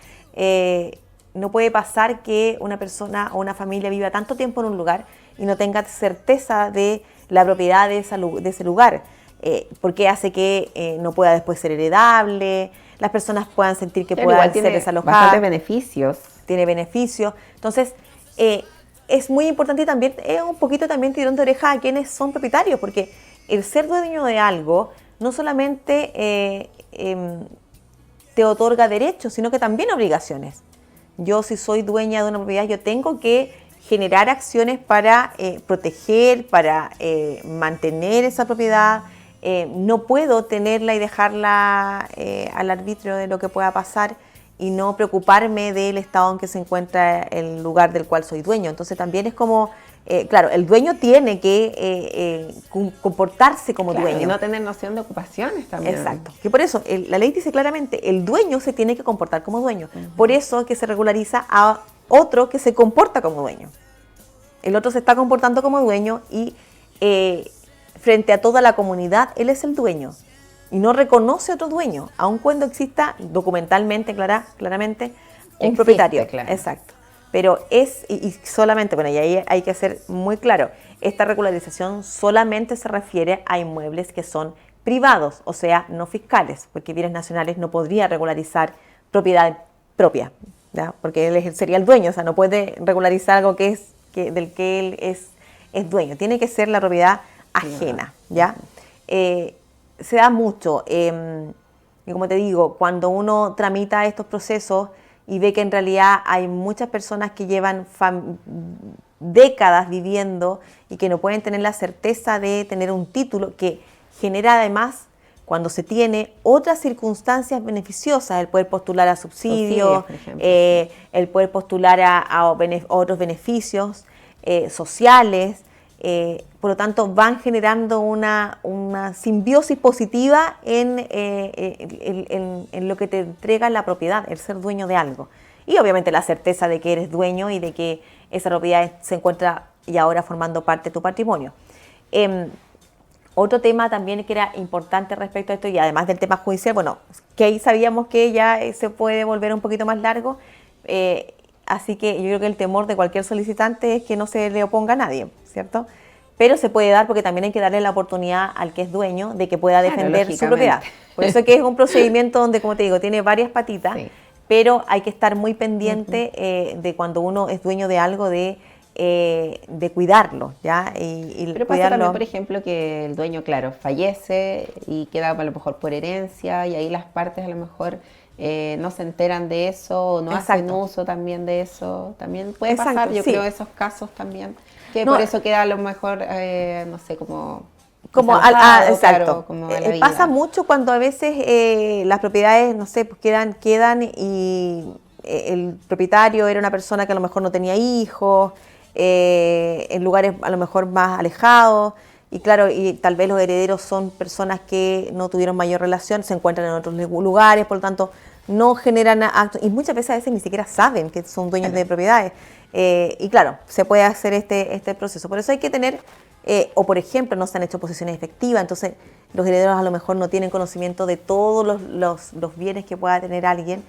no puede pasar que una persona o una familia viva tanto tiempo en un lugar y no tenga certeza de la propiedad de ese lugar, porque hace que no pueda después ser heredable, las personas puedan sentir que puedan ser desalojadas. Bastantes beneficios. Tiene beneficios. Entonces, es muy importante y también un poquito también tirón de oreja a quienes son propietarios, porque el ser dueño de algo no solamente te otorga derechos, sino que también obligaciones. Yo, si soy dueña de una propiedad, yo tengo que generar acciones para proteger, para mantener esa propiedad. No puedo tenerla y dejarla al arbitrio de lo que pueda pasar y no preocuparme del estado en que se encuentra el lugar del cual soy dueño. Entonces también es como, claro, el dueño tiene que comportarse como dueño. Y no tener noción de ocupaciones también. Exacto. Que por eso la ley dice claramente, el dueño se tiene que comportar como dueño. Por eso es que se regulariza a otro que se comporta como dueño. El otro se está comportando como dueño y frente a toda la comunidad, él es el dueño. Y no reconoce otro dueño, aun cuando exista documentalmente, claramente, un propietario. Claro. Exacto. Pero y solamente, bueno, y ahí hay que ser muy claro, esta regularización solamente se refiere a inmuebles que son privados, o sea, no fiscales, porque Bienes Nacionales no podría regularizar propiedad propia, ¿ya? Porque él sería el dueño, o sea, no puede regularizar algo del que él es dueño, tiene que ser la propiedad ajena, ¿ya? Se da mucho, y como te digo, cuando uno tramita estos procesos y ve que en realidad hay muchas personas que llevan décadas viviendo y que no pueden tener la certeza de tener un título, que genera además, cuando se tiene, otras circunstancias beneficiosas, el poder postular a subsidios, el poder postular a otros beneficios sociales. Por lo tanto, van generando una simbiosis positiva en lo que te entrega la propiedad, el ser dueño de algo. Y obviamente la certeza de que eres dueño y de que esa propiedad se encuentra y ahora formando parte de tu patrimonio. Otro tema también que era importante respecto a esto, y además del tema judicial, bueno, que ahí sabíamos que ya se puede volver un poquito más largo, así que yo creo que el temor de cualquier solicitante es que no se le oponga a nadie, ¿cierto? Pero se puede dar porque también hay que darle la oportunidad al que es dueño de que pueda defender su propiedad. Por eso es que es un procedimiento donde, como te digo, tiene varias patitas, pero hay que estar muy pendiente de cuando uno es dueño de algo, de cuidarlo, ¿ya? Pero pasa también, por ejemplo, que el dueño, claro, fallece y queda a lo mejor por herencia, y ahí las partes a lo mejor no se enteran de eso, o no hacen uso también de eso. También puede pasar, yo creo, esos casos también. Que por eso queda a lo mejor, no sé, como exacto. Claro, como pasa mucho cuando a veces las propiedades, no sé, pues quedan y el propietario era una persona que a lo mejor no tenía hijos, en lugares a lo mejor más alejados, y claro, y tal vez los herederos son personas que no tuvieron mayor relación, se encuentran en otros lugares, por lo tanto no generan actos, y muchas veces ni siquiera saben que son dueños de propiedades. Y claro, se puede hacer este proceso. Por eso hay que tener, o por ejemplo, no se han hecho posesiones efectivas, entonces los herederos a lo mejor no tienen conocimiento de todos los bienes que pueda tener alguien,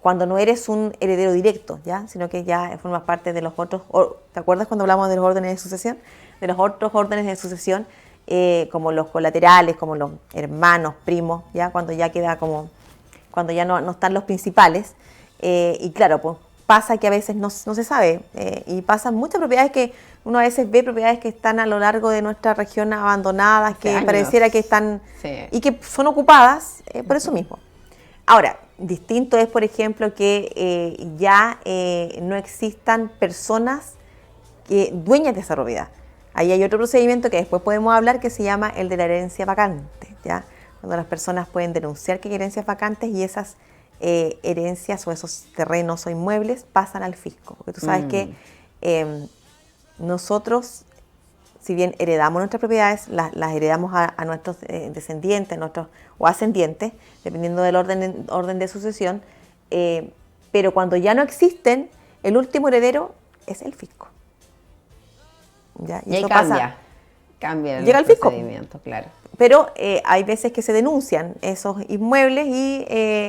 cuando no eres un heredero directo, ¿ya? Sino que ya formas parte de los otros. ¿Te acuerdas cuando hablamos de los órdenes de sucesión? De los otros órdenes de sucesión, como los colaterales, como los hermanos, primos, ¿ya? Cuando cuando ya no están los principales. Y claro, pues pasa que a veces no se sabe. Y pasan muchas propiedades que uno a veces ve propiedades que están a lo largo de nuestra región abandonadas, que años. pareciera que están Sí. y que son ocupadas por eso mismo. Ahora, distinto es, por ejemplo, que ya no existan personas dueñas de esa propiedad. Ahí hay otro procedimiento que después podemos hablar que se llama el de la herencia vacante, ¿ya? Cuando las personas pueden denunciar que hay herencias vacantes y esas herencias o esos terrenos o inmuebles pasan al fisco. Porque tú sabes que nosotros, si bien heredamos nuestras propiedades, las heredamos a nuestros descendientes o ascendientes, dependiendo del orden de sucesión, pero cuando ya no existen, el último heredero es el fisco. ¿Ya? Y ahí eso cambia el llega al fisco. procedimiento, claro. Pero hay veces que se denuncian esos inmuebles y,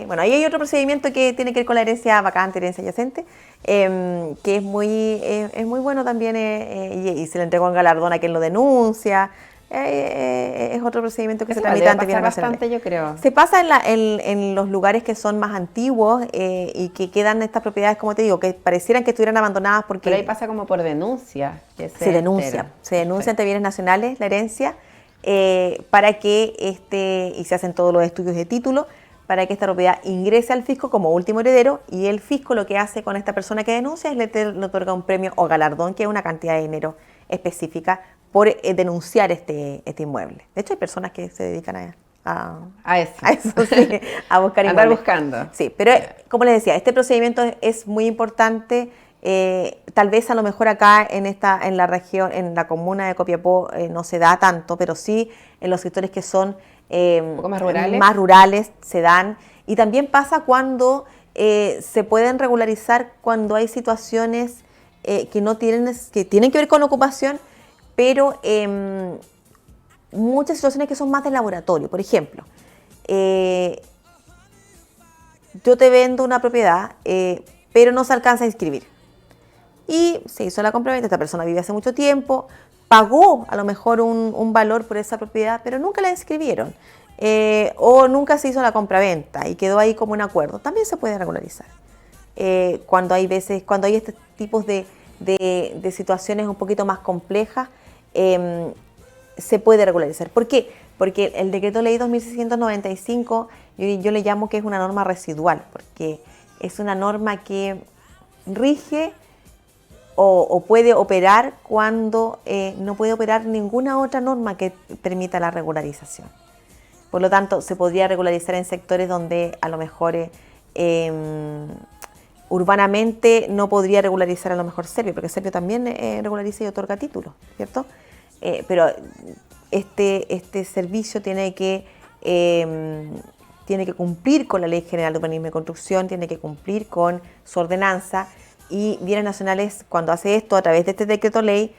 bueno, ahí hay otro procedimiento que tiene que ver con la herencia vacante, herencia adyacente, que es muy bueno también y se le entregó en galardón a quien lo denuncia. Es otro procedimiento que Eso se tramita ante debe pasar Bienes Nacionales. bastante, yo creo. Se pasa en los lugares que son más antiguos y que quedan estas propiedades, como te digo, que parecieran que estuvieran abandonadas porque... Pero ahí pasa como por denuncia. Que se denuncia ante Bienes Nacionales la herencia para que y se hacen todos los estudios de título para que esta propiedad ingrese al fisco como último heredero, y el fisco lo que hace con esta persona que denuncia es le otorga un premio o galardón, que es una cantidad de dinero específica por denunciar este inmueble. De hecho, hay personas que se dedican a eso, sí, a buscar andar inmuebles. buscando. Sí, pero como les decía, este procedimiento es muy importante. Tal vez a lo mejor acá en la región, en la comuna de Copiapó no se da tanto, pero sí en los sectores que son un poco más rurales se dan. Y también pasa cuando se pueden regularizar cuando hay situaciones que tienen que ver con ocupación, pero muchas situaciones que son más de laboratorio. Por ejemplo, yo te vendo una propiedad, pero no se alcanza a inscribir. Y se hizo la compraventa, esta persona vive hace mucho tiempo, pagó a lo mejor un valor por esa propiedad, pero nunca la inscribieron. O nunca se hizo la compraventa y quedó ahí como un acuerdo. También se puede regularizar. Cuando hay estos tipos de situaciones un poquito más complejas, se puede regularizar. ¿Por qué? Porque el decreto ley 2695, yo le llamo que es una norma residual, porque es una norma que rige o puede operar cuando no puede operar ninguna otra norma que permita la regularización. Por lo tanto, se podría regularizar en sectores donde a lo mejor urbanamente no podría regularizar a lo mejor Servio, porque Servio también regulariza y otorga títulos, ¿cierto? Pero este servicio tiene que cumplir con la Ley General de Urbanismo y Construcción, tiene que cumplir con su ordenanza, y Bienes Nacionales, cuando hace esto a través de este decreto ley,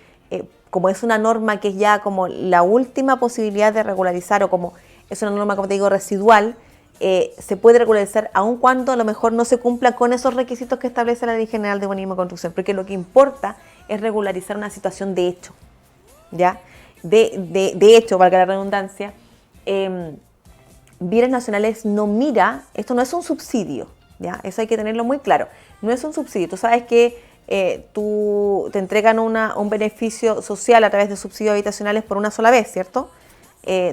como es una norma que es ya como la última posibilidad de regularizar, o como es una norma, como te digo, residual, se puede regularizar aun cuando a lo mejor no se cumpla con esos requisitos que establece la Ley General de Urbanismo y Construcción, porque lo que importa es regularizar una situación de hecho, ¿ya? De hecho, valga la redundancia, Bienes Nacionales no mira, esto no es un subsidio, ¿ya? Eso hay que tenerlo muy claro, no es un subsidio. Tú sabes que te entregan un beneficio social a través de subsidios habitacionales por una sola vez, ¿cierto?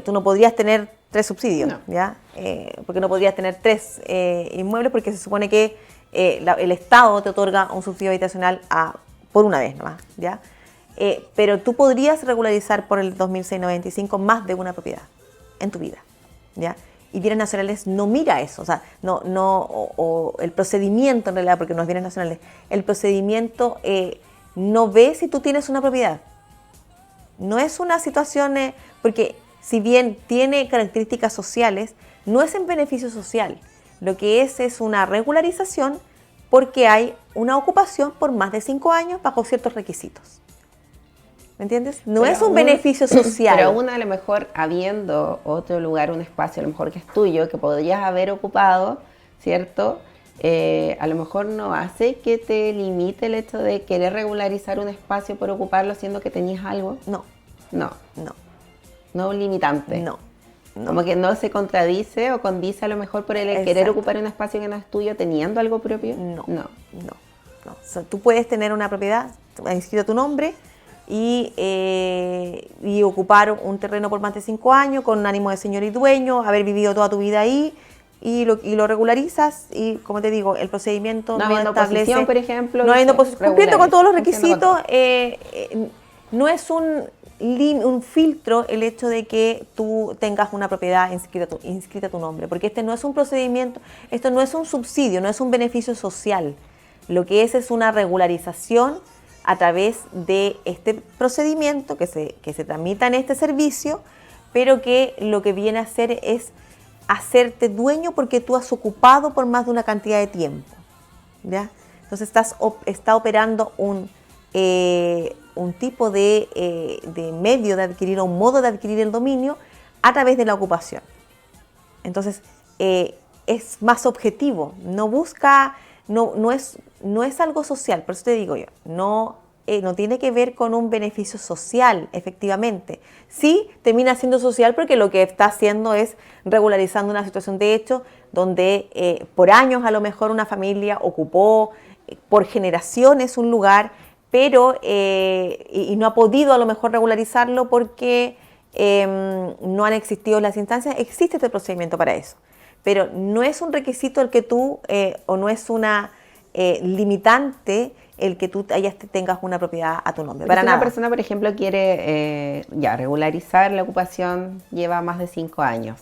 Tú no podrías tener 3 subsidios, no. ¿Ya? Porque no podrías tener 3 inmuebles, porque se supone que el Estado te otorga un subsidio habitacional por una vez nomás, ¿ya? Pero tú podrías regularizar por el 2695 más de una propiedad en tu vida, ¿ya? Y Bienes Nacionales no mira eso, o sea, o el procedimiento en realidad, porque no es Bienes Nacionales, el procedimiento no ve si tú tienes una propiedad. No es una situación, porque si bien tiene características sociales, no es en beneficio social. Lo que es una regularización porque hay una ocupación por más de 5 años bajo ciertos requisitos. ¿Me entiendes? No es un beneficio social. Pero aún a lo mejor habiendo otro lugar, un espacio, a lo mejor que es tuyo, que podrías haber ocupado, ¿cierto? A lo mejor no hace que te limite el hecho de querer regularizar un espacio por ocuparlo, siendo que tenías algo. No. No un limitante. No. Como que no se contradice o condice a lo mejor por el querer ocupar un espacio que no es tuyo teniendo algo propio. No. O sea, tú puedes tener una propiedad, inscrito tu nombre y ocupar un terreno por más de 5 años con ánimo de señor y dueño, haber vivido toda tu vida ahí y lo regularizas y, como te digo, el procedimiento no habiendo oposición, por ejemplo. No habiendo oposición, cumpliendo con todos los requisitos. No es un filtro el hecho de que tú tengas una propiedad inscrita a tu nombre, porque este no es un procedimiento, esto no es un subsidio, no es un beneficio social. Lo que es una regularización a través de este procedimiento que se tramita en este servicio, pero que lo que viene a hacer es hacerte dueño porque tú has ocupado por más de una cantidad de tiempo, ¿ya? Entonces está operando un tipo de medio de adquirir o un modo de adquirir el dominio a través de la ocupación. Entonces es más objetivo, no busca, no es algo social, por eso te digo yo, no tiene que ver con un beneficio social, efectivamente. Sí, termina siendo social porque lo que está haciendo es regularizando una situación de hecho donde por años a lo mejor una familia ocupó por generaciones un lugar, pero y no ha podido a lo mejor regularizarlo porque no han existido las instancias. Existe este procedimiento para eso, pero no es un requisito el que tú, o no es una limitante el que tú tengas una propiedad a tu nombre. Para nada. Si una persona, por ejemplo, quiere regularizar la ocupación, lleva más de 5 años,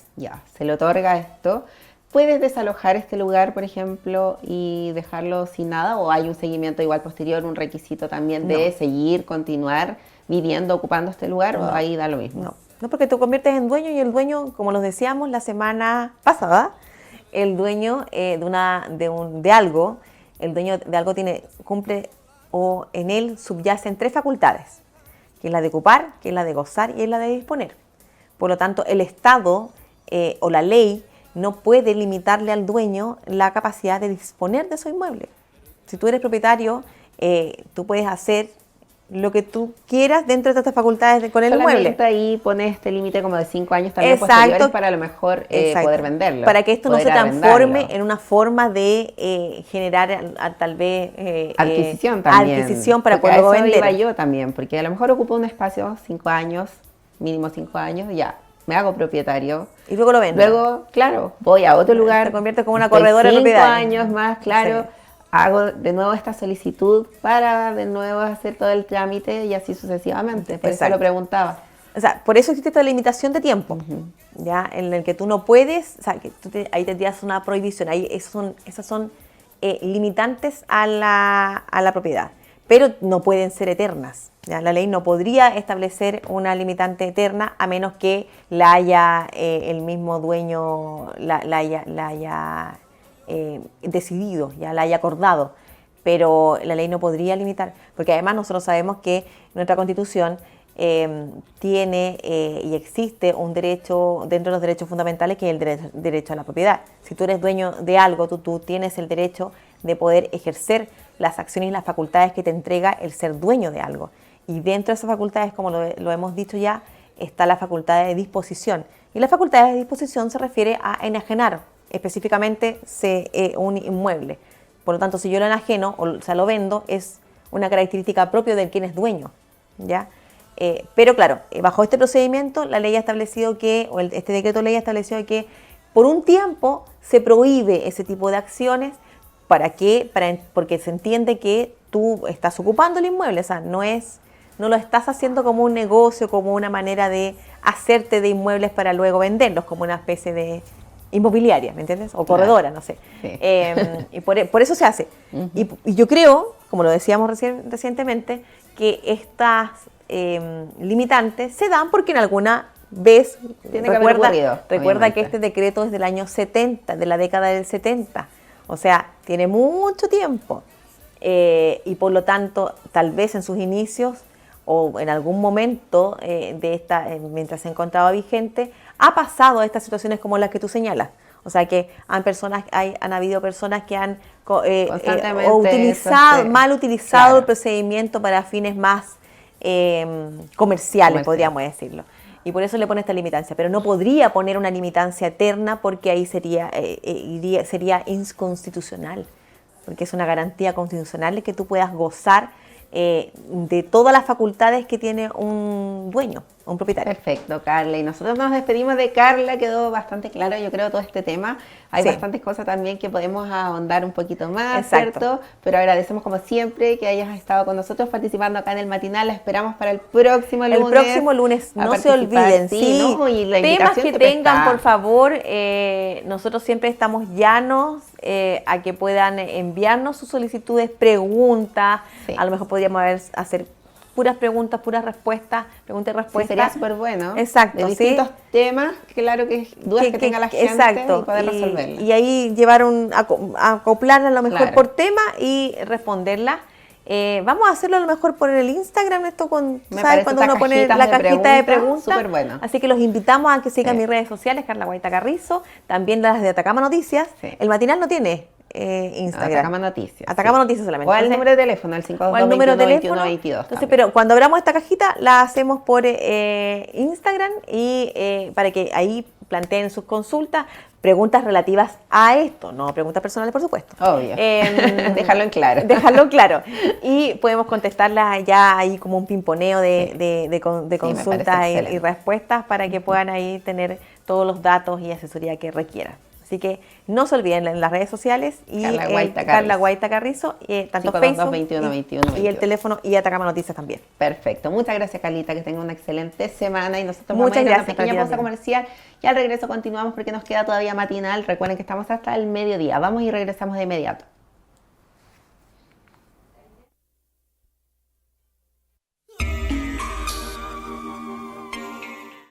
se le otorga esto, ¿puedes desalojar este lugar, por ejemplo, y dejarlo sin nada? ¿O hay un seguimiento igual posterior, un requisito también de seguir, continuar viviendo, ocupando este lugar? ¿O ahí da lo mismo? No, porque te conviertes en dueño y el dueño, como los decíamos la semana pasada, el dueño de algo, el dueño de algo cumple o en él subyacen 3 facultades, que es la de ocupar, que es la de gozar y es la de disponer. Por lo tanto, el Estado o la ley no puede limitarle al dueño la capacidad de disponer de su inmueble. Si tú eres propietario, tú puedes hacer lo que tú quieras dentro de estas facultades con el inmueble. Ahí pones este límite como de 5 años también posteriores para a lo mejor poder venderlo. Para que esto no se transforme en una forma de generar tal vez adquisición también. Adquisición para poder vender. Iba yo también, porque a lo mejor ocupo un espacio 5 años, mínimo 5 años, me hago propietario. Y luego lo vendo. Luego, claro, voy a otro lugar. Se convierte como una corredora de propiedades. 5 años más, claro. Sí. Hago de nuevo esta solicitud para de nuevo hacer todo el trámite y así sucesivamente. Por eso lo preguntaba. O sea, por eso existe esta limitación de tiempo, ¿ya? En el que tú no puedes, o sea, que ahí tendrías una prohibición. Ahí esas son limitantes a la propiedad, pero no pueden ser eternas. ¿Ya? La ley no podría establecer una limitante eterna a menos que la haya el mismo dueño, la haya decidido, ya la haya acordado, pero la ley no podría limitar, porque además nosotros sabemos que nuestra Constitución tiene y existe un derecho dentro de los derechos fundamentales que es el derecho a la propiedad. Si tú eres dueño de algo, tú tienes el derecho de poder ejercer las acciones y las facultades que te entrega el ser dueño de algo. Y dentro de esas facultades, como lo hemos dicho ya, está la facultad de disposición. Y la facultad de disposición se refiere a enajenar específicamente un inmueble. Por lo tanto, si yo lo enajeno, o sea, lo vendo, es una característica propia del quien es dueño, ¿ya? Pero claro, bajo este procedimiento, la ley ha establecido que, o este decreto de ley ha establecido que por un tiempo se prohíbe ese tipo de acciones. ¿Para qué? Porque se entiende que tú estás ocupando el inmueble, o sea, no lo estás haciendo como un negocio, como una manera de hacerte de inmuebles para luego venderlos, como una especie de inmobiliaria, ¿me entiendes? O corredora, no sé. Sí. Y por eso se hace. Y yo creo, como lo decíamos recientemente, que estas limitantes se dan porque en alguna vez, recuerda que este decreto es del año 70, de la década del 70, o sea, tiene mucho tiempo. Y por lo tanto, tal vez en sus inicios o en algún momento mientras se encontraba vigente, ha pasado a estas situaciones como las que tú señalas. O sea, que han habido personas que han mal utilizado el procedimiento para fines más comerciales, podríamos decirlo. Y por eso le pone esta limitancia, pero no podría poner una limitancia eterna porque ahí sería inconstitucional, porque es una garantía constitucional de que tú puedas gozar de todas las facultades que tiene un dueño, un propietario. Perfecto, Carla. Y nosotros nos despedimos de Carla, quedó bastante claro, yo creo, todo este tema. Hay bastantes cosas también que podemos ahondar un poquito más, ¿cierto? Pero agradecemos como siempre que hayas estado con nosotros participando acá en el matinal. La esperamos para el próximo lunes. El próximo lunes, no se olviden. ¿No? Y la temas que tengan, está. por favor, nosotros siempre estamos llanos a que puedan enviarnos sus solicitudes, preguntas. A lo mejor podríamos hacer puras preguntas, puras respuestas, preguntas y respuestas. Sería súper bueno. Exacto. De distintos temas, claro que dudas que tenga la gente y poder resolverlas. Y ahí llevar acoplarla a lo mejor por tema y responderla. Vamos a hacerlo a lo mejor por el Instagram, esto ¿sabes? Cuando uno pone la cajita de preguntas. Súper bueno. Así que los invitamos a que sigan mis redes sociales, Carla Guaita Carrizo, también las de Atacama Noticias. El matinal no tiene Instagram. Atacama Noticias. Atacama Noticias solamente. O al número de teléfono, el 522-2122. Entonces, pero cuando abramos esta cajita, la hacemos por Instagram y para que ahí planteen sus consultas, preguntas relativas a esto, no preguntas personales, por supuesto. Obvio. Dejarlo en claro. Dejarlo claro. Y podemos contestarlas ya ahí como un pimponeo de consultas y respuestas para que puedan ahí tener todos los datos y asesoría que requieran. Así que no se olviden en las redes sociales y Carla Guaita Carrizo, tanto Facebook 21, y el teléfono y Atacama Noticias también. Perfecto. Muchas gracias, Carlita, que tenga una excelente semana y nosotros vamos a ir a una pequeña pausa comercial y al regreso continuamos porque nos queda todavía matinal. Recuerden que estamos hasta el mediodía. Vamos y regresamos de inmediato.